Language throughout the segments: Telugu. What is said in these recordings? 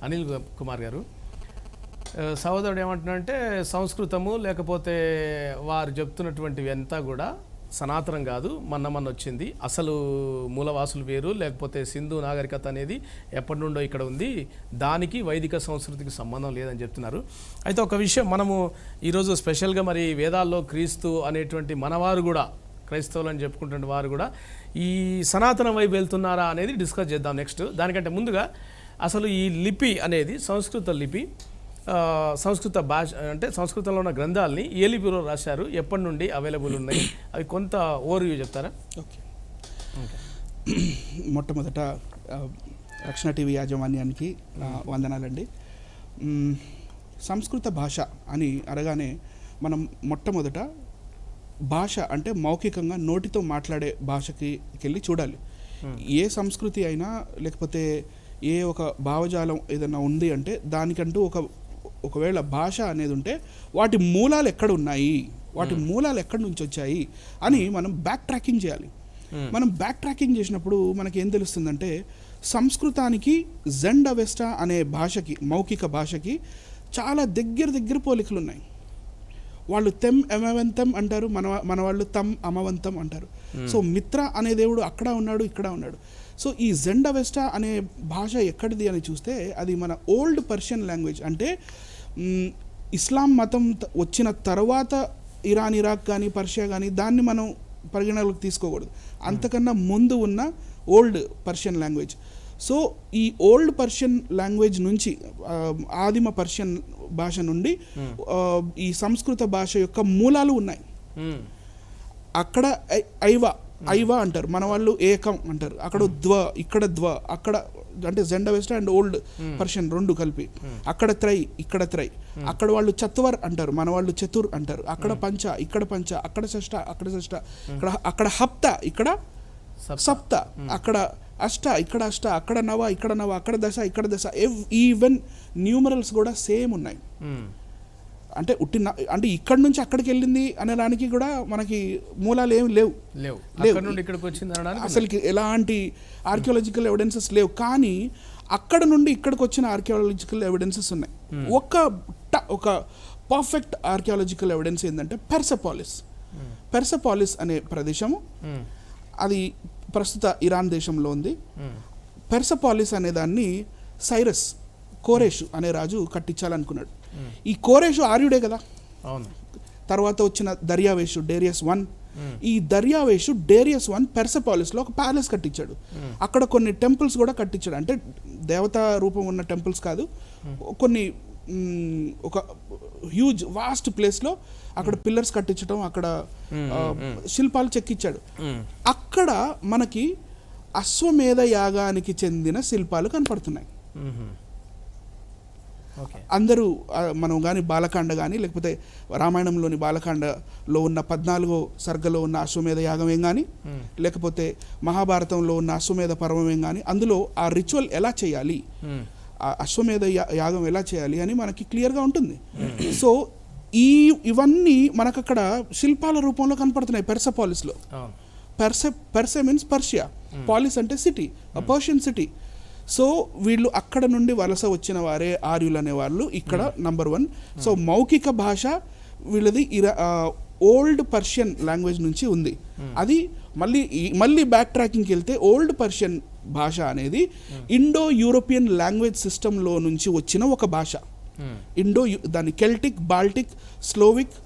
అనిల్ కుమార్ గారు. సహోదరుడు ఏమంటున్నాడంటే సంస్కృతము లేకపోతే వారు చెప్తున్నటువంటివి అంతా కూడా సనాతనం కాదు, మొన్న వచ్చింది, అసలు మూలవాసులు వేరు, లేకపోతే సింధు నాగరికత అనేది ఎప్పటి నుండో ఇక్కడ ఉంది, దానికి వైదిక సంస్కృతికి సంబంధం లేదని చెప్తున్నారు. అయితే ఒక విషయం మనము ఈరోజు స్పెషల్గా మరి వేదాల్లో క్రీస్తు అనేటువంటి మనవారు కూడా, క్రైస్తవులు అని చెప్పుకుంటున్న వారు కూడా ఈ సనాతన వైపు వెళ్తున్నారా అనేది డిస్కస్ చేద్దాం నెక్స్ట్. దానికంటే ముందుగా అసలు ఈ లిపి అనేది సంస్కృత లిపి, సంస్కృత భాష అంటే సంస్కృతంలో ఉన్న గ్రంథాలని ఏ లిపిలో రాశారు, ఎప్పటి నుండి అవైలబుల్ ఉన్నాయి, అవి కొంత ఓవర్వ్యూ చెప్తారా? ఓకే. మొట్టమొదట రక్షణ టీవీ యాజమాన్యానికి వందనాలండి. సంస్కృత భాష అని అనగానే మనం మొట్టమొదట భాష అంటే మౌఖికంగా నోటితో మాట్లాడే భాషకి వెళ్ళి చూడాలి. ఏ సంస్కృతి అయినా లేకపోతే ఏ ఒక భావజాలం ఏదైనా ఉంది అంటే దానికంటూ ఒకవేళ భాష అనేది ఉంటే వాటి మూలాలు ఎక్కడ ఉన్నాయి, వాటి మూలాలు ఎక్కడి నుంచి వచ్చాయి అని మనం బ్యాక్ ట్రాకింగ్ చేయాలి. మనం బ్యాక్ ట్రాకింగ్ చేసినప్పుడు మనకి ఏం తెలుస్తుందంటే సంస్కృతానికి జెండ్ అవెస్టా అనే భాషకి, మౌఖిక భాషకి చాలా దగ్గర పోలికలు ఉన్నాయి. వాళ్ళు తెమ్ అమవంతం అంటారు, మన వాళ్ళు తమ్ అమవంతం అంటారు. సో మిత్ర అనే దేవుడు అక్కడ ఉన్నాడు, ఇక్కడ ఉన్నాడు. సో ఈ జెండ్ అవెస్టా అనే భాష ఎక్కడిది అని చూస్తే అది మన ఓల్డ్ పర్షియన్ లాంగ్వేజ్. అంటే ఇస్లాం మతం వచ్చిన తర్వాత ఇరాక్ కానీ పర్షియా కానీ దాన్ని మనం పరిగణలోకి తీసుకోకూడదు. అంతకన్నా ముందు ఉన్న ఓల్డ్ పర్షియన్ లాంగ్వేజ్. సో ఈ ఓల్డ్ పర్షియన్ లాంగ్వేజ్ నుంచి, ఆదిమ పర్షియన్ భాష నుండి ఈ సంస్కృత భాష యొక్క మూలాలు ఉన్నాయి. అక్కడ ఐవా అంటారు, మన వాళ్ళు ఏకం అంటారు. అక్కడ ద్వ, ఇక్కడ ద్వ, అక్కడ అంటే జెండ్ అవెస్టా అండ్ ఓల్డ్ పర్షియన్ రెండు కలిపి. అక్కడ త్రై, ఇక్కడ త్రై. అక్కడ వాళ్ళు చత్వర్ అంటారు, మన వాళ్ళు చతుర్ అంటారు. అక్కడ పంచ, ఇక్కడ పంచ, అక్కడ షష్ట, అక్కడ షష్ట. అక్కడ హప్త, ఇక్కడ సప్త. అక్కడ అష్ట, ఇక్కడ అష్ట. అక్కడ నవ, ఇక్కడ నవ. అక్కడ దశ, ఇక్కడ దశ. ఈవెన్ న్యూమరల్స్ కూడా సేమ్ ఉన్నాయి. అంటే అంటే ఇక్కడి నుంచి అక్కడికి వెళ్ళింది అనేదానికి కూడా మనకి మూలాలు ఏమి లేవు. అసలుకి ఎలాంటి ఆర్కియాలజికల్ ఎవిడెన్సెస్ లేవు. కానీ అక్కడ నుండి ఇక్కడికి వచ్చిన ఆర్కియాలజికల్ ఎవిడెన్సెస్ ఉన్నాయి. ఒక పర్ఫెక్ట్ ఆర్కియాలజికల్ ఎవిడెన్స్ ఏంటంటే పెర్సపాలిస్ అనే ప్రదేశము, అది ప్రస్తుత ఇరాన్ దేశంలో ఉంది. పెర్సపాలిస్ అనే దాన్ని సైరస్, కోరేషు అనే రాజు కట్టించాలనుకున్నాడు. ఈ కోరేషు ఆర్యుడే కదా. తర్వాత వచ్చిన దర్యావేషు, డేరియస్ I. ఈ దర్యావేషు డేరియస్ I పెర్సపాలిస్లో ఒక ప్యాలెస్ కట్టించాడు. అక్కడ కొన్ని టెంపుల్స్ కూడా కట్టించాడు. అంటే దేవతా రూపం ఉన్న టెంపుల్స్ కాదు, కొన్ని ఒక హ్యూజ్ వాస్ట్ ప్లేస్లో అక్కడ పిల్లర్స్ కట్టించడం, అక్కడ శిల్పాలు చెక్కించాడు. అక్కడ మనకి అశ్వమేధ యాగానికి చెందిన శిల్పాలు కనపడుతున్నాయి. అందరూ మనం కానీ బాలకాండ కానీ లేకపోతే రామాయణంలోని బాలకాండలో ఉన్న 14వ సర్గలో ఉన్న అశ్వమేధ యాగం కానీ లేకపోతే మహాభారతంలో ఉన్న అశ్వమేధ పర్వం కానీ అందులో ఆ రిచువల్ ఎలా చేయాలి, ఆ అశ్వమేధ యాగం ఎలా చేయాలి అని మనకి క్లియర్గా ఉంటుంది. సో ఇవన్నీ మనకు అక్కడ శిల్పాల రూపంలో కనపడుతున్నాయి పెర్సపాలిస్లో. పెర్సే మీన్స్ పర్షియా, పాలిస్ అంటే సిటీ, పర్షియన్ సిటీ. సో వీళ్ళు అక్కడ నుండి వలస వచ్చిన వారే ఆర్యులు అనేవాళ్ళు ఇక్కడ నంబర్ 1. సో మౌఖిక భాష వీళ్ళది ఓల్డ్ పర్షియన్ లాంగ్వేజ్ నుంచి ఉంది. అది మళ్ళీ బ్యాక్ ట్రాకింగ్కి వెళ్తే ఓల్డ్ పర్షియన్ భాష అనేది ఇండో యూరోపియన్ లాంగ్వేజ్ సిస్టంలో నుంచి వచ్చిన ఒక భాష. దాని కెల్టిక్, బాల్టిక్, స్లోవిక్,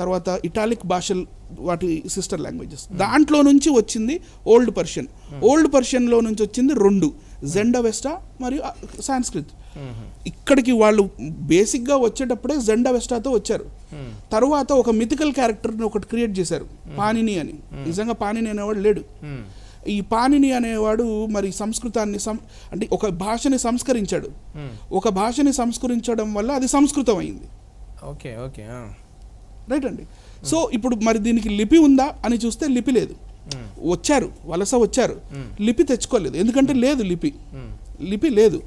తర్వాత ఇటాలిక్ భాషలు వాటి సిస్టర్ లాంగ్వేజెస్. దాంట్లో నుంచి వచ్చింది ఓల్డ్ పర్షియన్. ఓల్డ్ పర్షియన్లో నుంచి వచ్చింది 2, జెండ్ అవెస్టా మరియు సాంస్క్రిత్. ఇక్కడికి వాళ్ళు బేసిక్గా వచ్చేటప్పుడే జెండ్ అవెస్టాతో వచ్చారు. తర్వాత ఒక మిథికల్ క్యారెక్టర్ని ఒకటి క్రియేట్ చేశారు, పాణిని అని. నిజంగా పాణిని అనేవాడు లేడు. ఈ పాణిని అనేవాడు మరి సంస్కృతాన్ని అంటే ఒక భాషని సంస్కరించాడు. ఒక భాషని సంస్కరించడం వల్ల అది సంస్కృతం అయింది. రైట్ అండి. సో ఇప్పుడు మరి దీనికి లిపి ఉందా అని చూస్తే లిపి లేదు. వచ్చారు, వలస వచ్చారు, లిపి తెచ్చుకోలేదు. ఎందుకంటే లేదు లిపి లేదు.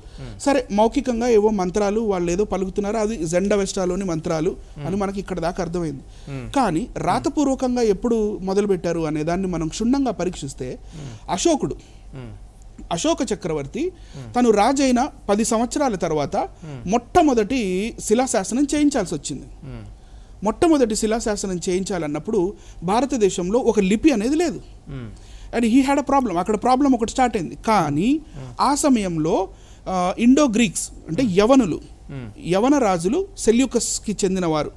సరే, మౌఖికంగా ఏవో మంత్రాలు వాళ్ళు ఏదో పలుకుతున్నారు, అది జెండ్ అవెస్టాలోని మంత్రాలు అని మనకి ఇక్కడ దాకా అర్థమైంది. కానీ రాతపూర్వకంగా ఎప్పుడు మొదలుపెట్టారు అనే దాన్ని మనం క్షుణ్ణంగా పరీక్షిస్తే అశోక చక్రవర్తి తను రాజైన 10 సంవత్సరాల తర్వాత మొట్టమొదటి శిలాశాసనం చేయించాల్సి వచ్చింది. మొట్టమొదటి శిలాశాసనం చేయించాలన్నప్పుడు భారతదేశంలో ఒక లిపి అనేది లేదు. And he had a problem. అక్కడ ప్రాబ్లం ఒకటి స్టార్ట్ అయింది. కానీ ఆ సమయంలో ఇండో గ్రీక్స్ అంటే యవన రాజులు సెల్యూకస్కి చెందినవారు.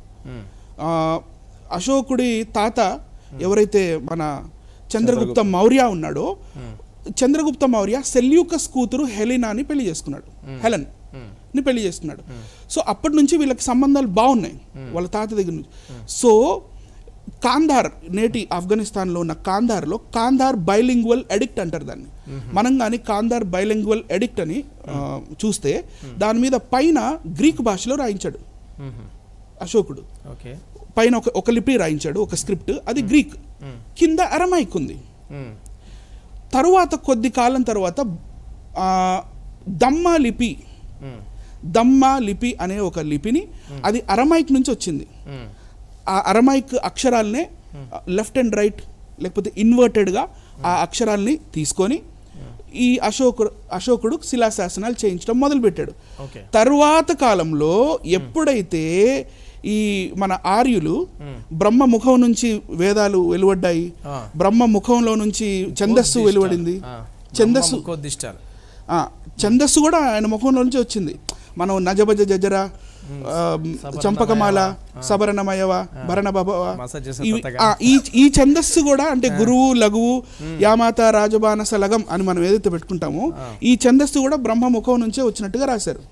అశోకుడి తాత ఎవరైతే మన చంద్రగుప్త మౌర్య ఉన్నాడో, చంద్రగుప్త మౌర్య సెల్యూకస్ కూతురు హెలెనాని పెళ్లి చేసుకున్నాడు. హెలెన్ ని పెళ్లి చేసుకున్నాడు. సో అప్పటి నుంచి వీళ్ళకి సంబంధాలు బాగున్నాయి వాళ్ళ తాత దగ్గర నుంచి. సో కాంధార్, నేటి ఆఫ్ఘనిస్తాన్లో ఉన్న కాంధార్లో కాంధార్ బైలింగ్వల్ ఎడిక్ట్ అంటారు దాన్ని. మనం కానీ కాంధార్ బైలింగ్వల్ ఎడిక్ట్ అని చూస్తే దాని మీద పైన గ్రీక్ భాషలో రాయించాడు అశోకుడు. పైన ఒక లిపి రాయించాడు, ఒక స్క్రిప్ట్, అది గ్రీక్, కింద అరమైక్ ఉంది. తరువాత కొద్ది కాలం తర్వాత దమ్మా లిపి అనే ఒక లిపిని, అది అరమైక్ నుంచి వచ్చింది. ఆ అరమైక్ అక్షరాలనే లెఫ్ట్ అండ్ రైట్ లేకపోతే ఇన్వర్టెడ్గా ఆ అక్షరాల్ని తీసుకొని ఈ అశోకుడు శిలాశాసనాలు చేయించడం మొదలుపెట్టాడు. తరువాత కాలంలో ఎప్పుడైతే ఈ మన ఆర్యులు బ్రహ్మ ముఖం నుంచి వేదాలు వెలువడ్డాయి, బ్రహ్మ ముఖంలో నుంచి ఛందస్సు వెలువడింది, ఛందస్సు కూడా ఆయన ముఖంలో నుంచి వచ్చింది. మనం నజబజ జజర, చంపకమాల, సబరణమయవ, భరణ భవ, ఈ ఛందస్సు కూడా అంటే గురువు, లఘువు, యామాత, రాజబానస, లగం అని మనం ఏదైతే పెట్టుకుంటామో ఈ ఛందస్సు కూడా బ్రహ్మ ముఖం నుంచే వచ్చినట్టుగా రాశారు.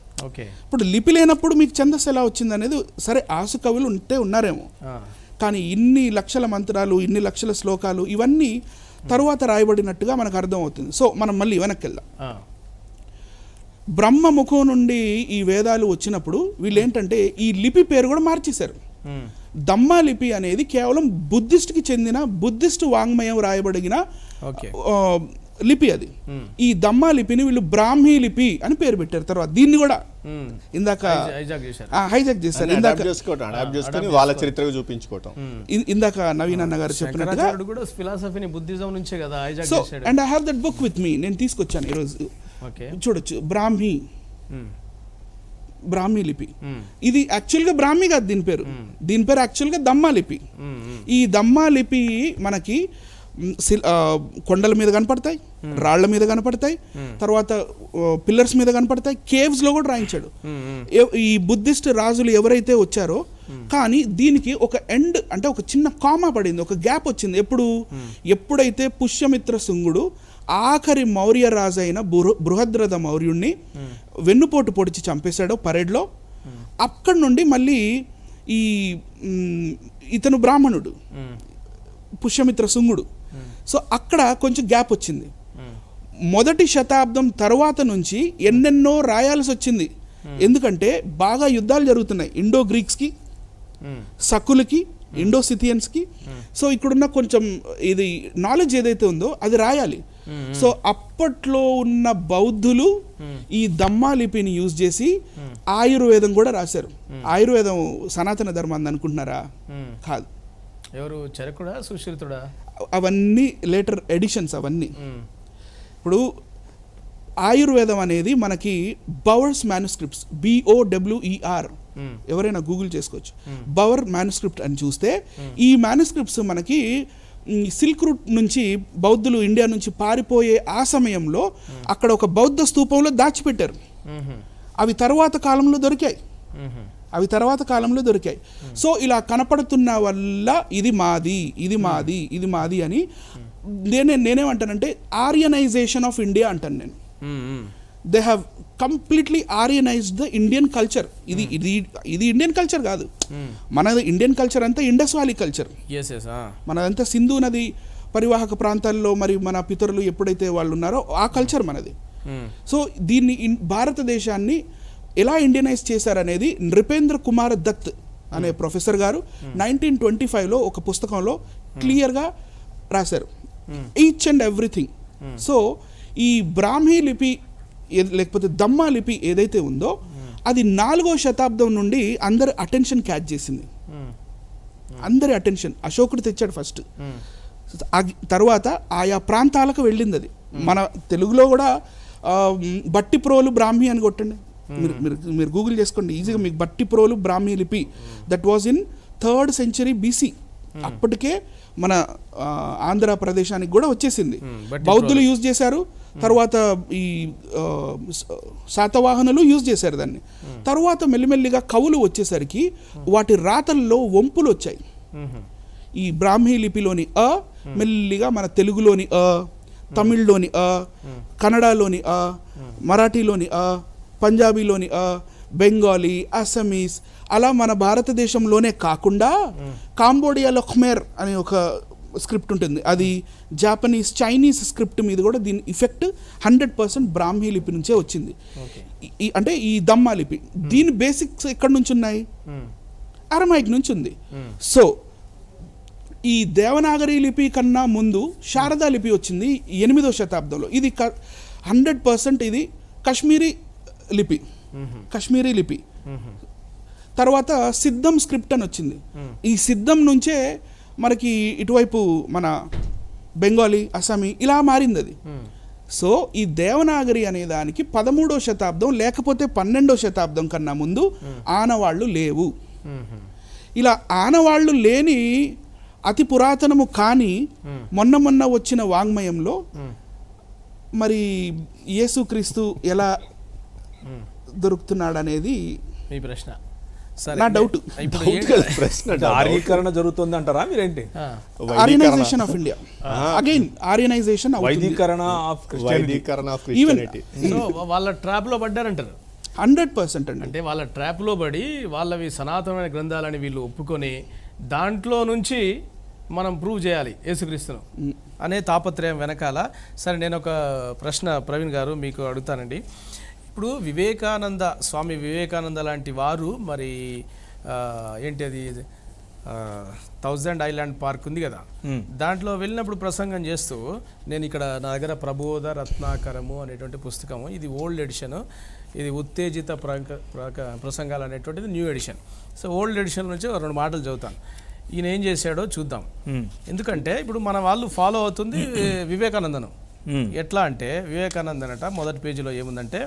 ఇప్పుడు లిపి లేనప్పుడు మీకు ఛందస్సు ఎలా వచ్చింది అనేది, సరే ఆసు కవులు ఉన్నారేమో, కానీ ఇన్ని లక్షల మంత్రాలు, ఇన్ని లక్షల శ్లోకాలు ఇవన్నీ తరువాత రాయబడినట్టుగా మనకు అర్థం అవుతుంది. సో మనం మళ్ళీ వెనక్కి వెళ్దాం. బ్రహ్మ ముఖం నుండి ఈ వేదాలు వచ్చినప్పుడు వీళ్ళు ఏంటంటే ఈ లిపి పేరు కూడా మార్చేశారు. దమ్మా లిపి అనేది కేవలం బుద్ధిస్ట్కి చెందిన బుద్ధిస్ట్ వాంగ్మయం రాయబడిన లిపి. అది ఈ దమ్మా లిపిని వీళ్ళు బ్రాహ్మీ లిపి అని పేరు పెట్టారు. తర్వాత దీన్ని కూడా ఇందాక హైజాక్ చేశారు. ఇందాక నవీన్ అన్న గారు చెప్పినట్టుగా. So and I have that book with me, నేను తీసుకొచ్చాను ఈరోజు. చూడొచ్చు, బ్రాహ్మీ లిపి. ఇది యాక్చువల్గా బ్రాహ్మీ కాదు, దీని పేరు యాక్చువల్గా దమ్మా లిపి. ఈ దమ్మా లిపి మనకి కొండల మీద కనపడతాయి, రాళ్ల మీద కనపడతాయి, తర్వాత పిల్లర్స్ మీద కనపడతాయి, కేవ్స్ లో కూడా రాయించాడు. ఈ బుద్ధిస్ట్ రాజులు ఎవరైతే వచ్చారో, కానీ దీనికి ఒక ఎండ్ అంటే ఒక చిన్న కామా పడింది, ఒక గ్యాప్ వచ్చింది. ఎప్పుడైతే పుష్యమిత్ర శుంగుడు ఆఖరి మౌర్య రాజు అయిన బృహద్రథ మౌర్యుణ్ణి వెన్నుపోటు పొడిచి చంపేశాడో పరేడ్లో, అక్కడి నుండి మళ్ళీ ఇతను బ్రాహ్మణుడు పుష్యమిత్ర శుంగుడు. సో అక్కడ కొంచెం గ్యాప్ వచ్చింది. మొదటి శతాబ్దం తర్వాత నుంచి ఎన్నెన్నో రాయాల్సి వచ్చింది. ఎందుకంటే బాగా యుద్ధాలు జరుగుతున్నాయి ఇండో గ్రీక్స్కి, సకులకి, ఇండోసిథియన్స్కి. సో ఇక్కడున్న కొంచెం ఇది నాలెడ్జ్ ఏదైతే ఉందో అది రాయాలి. సో అప్పట్లో ఉన్న బౌద్ధులు ఈ దమ్మా లిపిని యూజ్ చేసి ఆయుర్వేదం కూడా రాశారు. ఆయుర్వేదం సనాతన ధర్మం అనుకుంటున్నారా? కాదు. ఎవరు, చరకుడా, సుశ్రుతుడా? అవన్నీ లేటర్ ఎడిషన్స్. అవన్నీ ఇప్పుడు ఆయుర్వేదం అనేది మనకి బవర్స్ మ్యానుస్క్రిప్ట్స్, BOWER, ఎవరైనా గూగుల్ చేసుకోవచ్చు. బవర్ మ్యానుస్క్రిప్ట్ అని చూస్తే ఈ మ్యానుస్క్రిప్ట్స్ మనకి సిల్క్ రూట్ నుంచి బౌద్ధులు ఇండియా నుంచి పారిపోయే ఆ సమయంలో అక్కడ ఒక బౌద్ధ స్తూపంలో దాచిపెట్టారు. అవి తర్వాత కాలంలో దొరికాయి. సో ఇలా కనపడుతున్న వల్ల ఇది మాది అని నేనేమంటానంటే ఆర్యనైజేషన్ ఆఫ్ ఇండియా అంటాను నేను. They have completely aryanized the Indian culture. ఇది ఇండియన్ కల్చర్ కాదు. మనది ఇండియన్ కల్చర్ అంతా ఇండస్ వ్యాలీ కల్చర్. మనదంతా సింధు నది పరివాహక ప్రాంతాల్లో మరి మన పితరులు ఎప్పుడైతే వాళ్ళు ఉన్నారో ఆ కల్చర్ మనది. సో దీన్ని భారతదేశాన్ని ఎలా ఇండియనైజ్ చేశారనేది నృపేంద్ర కుమార్ దత్ అనే ప్రొఫెసర్ గారు 1925లో ఒక పుస్తకంలో క్లియర్గా రాశారు, ఈచ్ అండ్ ఎవ్రీథింగ్. సో ఈ బ్రాహ్మీ లిపి లేకపోతే దమ్మా లిపి ఏదైతే ఉందో అది 4వ శతాబ్దం నుండి అందరి అటెన్షన్ క్యాచ్ చేసింది. అశోకుడు తెచ్చాడు ఫస్ట్. తర్వాత ఆయా ప్రాంతాలకు వెళ్ళింది. అది మన తెలుగులో కూడా బట్టి ప్రోలు బ్రాహ్మి అని కొట్టండి, మీరు గూగుల్ చేసుకోండి ఈజీగా మీకు. బట్టి ప్రోలు బ్రాహ్మీ లిపి that was in 3rd century BC. అప్పటికే మన ఆంధ్రప్రదేశానికి కూడా వచ్చేసింది. బౌద్ధులు యూజ్ చేశారు, తర్వాత ఈ శాతవాహనులు యూజ్ చేశారు దాన్ని. తర్వాత మెల్లిమెల్లిగా కవులు వచ్చేసరికి వాటి రాతల్లో వంపులు వచ్చాయి. ఈ బ్రాహ్మీ లిపిలోని మెల్లిగా మన తెలుగులోని తమిళ్లోని కన్నడలోని మరాఠీలోని పంజాబీలోని బెంగాలీ, అసమీస్, అలా మన భారతదేశంలోనే కాకుండా కాంబోడియాలో ఖమేర్ అనే ఒక స్క్రిప్ట్ ఉంటుంది, అది జాపనీస్, చైనీస్ స్క్రిప్ట్ మీద కూడా దీని ఇఫెక్ట్ 100% బ్రాహ్మీ లిపి నుంచే వచ్చింది. అంటే ఈ దమ్మా లిపి, దీని బేసిక్స్ ఎక్కడి నుంచి ఉన్నాయి? అరమైక్ నుంచి ఉంది. సో ఈ దేవనాగరి లిపి కన్నా ముందు శారదా లిపి వచ్చింది 8వ శతాబ్దంలో. ఇది 100% ఇది కాశ్మీరీ లిపి. తర్వాత సిద్ధం స్క్రిప్ట్ అని వచ్చింది. ఈ సిద్ధం నుంచే మనకి ఇటువైపు మన బెంగాలీ, అస్సామీ ఇలా మారింది అది. సో ఈ దేవనాగరి అనే దానికి 13వ శతాబ్దం లేకపోతే 12వ శతాబ్దం కన్నా ముందు ఆనవాళ్ళు లేవు. ఇలా ఆనవాళ్ళు లేని అతి పురాతనము కానీ మొన్న వచ్చిన వాంగ్మయంలో మరి యేసుక్రీస్తు ఎలా దొరుకుతున్నాడు అనేది మీ ప్రశ్న. నా డౌట్. ఆర్యీకరణ జరుగుతుంది అంటారా మీరేంటి? Aryanization of India, again Aryanization, వైదికరణ ఆఫ్ క్రిస్టియానిటీ. సో వాళ్ళ ట్రాప్ లో పడ్డారంటారు. 100% అండి. అంటే వాళ్ళ ట్రాప్ లో పడి వాళ్ళవి సనాతనమైన గ్రంథాలని వీళ్ళు ఒప్పుకొని దాంట్లో నుంచి మనం ప్రూవ్ చేయాలి యేసుక్రీస్తును అనే తాపత్రయం వెనకాల. సరే, నేను ఒక ప్రశ్న ప్రవీణ్ గారు మీకు అడుగుతానండి. ఇప్పుడు స్వామి వివేకానంద లాంటి వారు మరి ఏంటి అది 1000 ఐలాండ్ పార్క్ ఉంది కదా, దాంట్లో వెళ్ళినప్పుడు ప్రసంగం చేస్తూ నేను ఇక్కడ నా దగ్గర ప్రబోధ రత్నాకరము అనేటువంటి పుస్తకము, ఇది ఓల్డ్ ఎడిషన్, ఇది ఉత్తేజిత ప్రసంగాలు అనేటువంటిది new edition. So old edition నుంచి 2 మాటలు చదువుతాను. ఈయన ఏం చేశాడో చూద్దాం. ఎందుకంటే ఇప్పుడు మన వాళ్ళు ఫాలో అవుతుంది వివేకానందను. ఎట్లా అంటే వివేకానందన్ అట మొదటి పేజీలో ఏముందంటే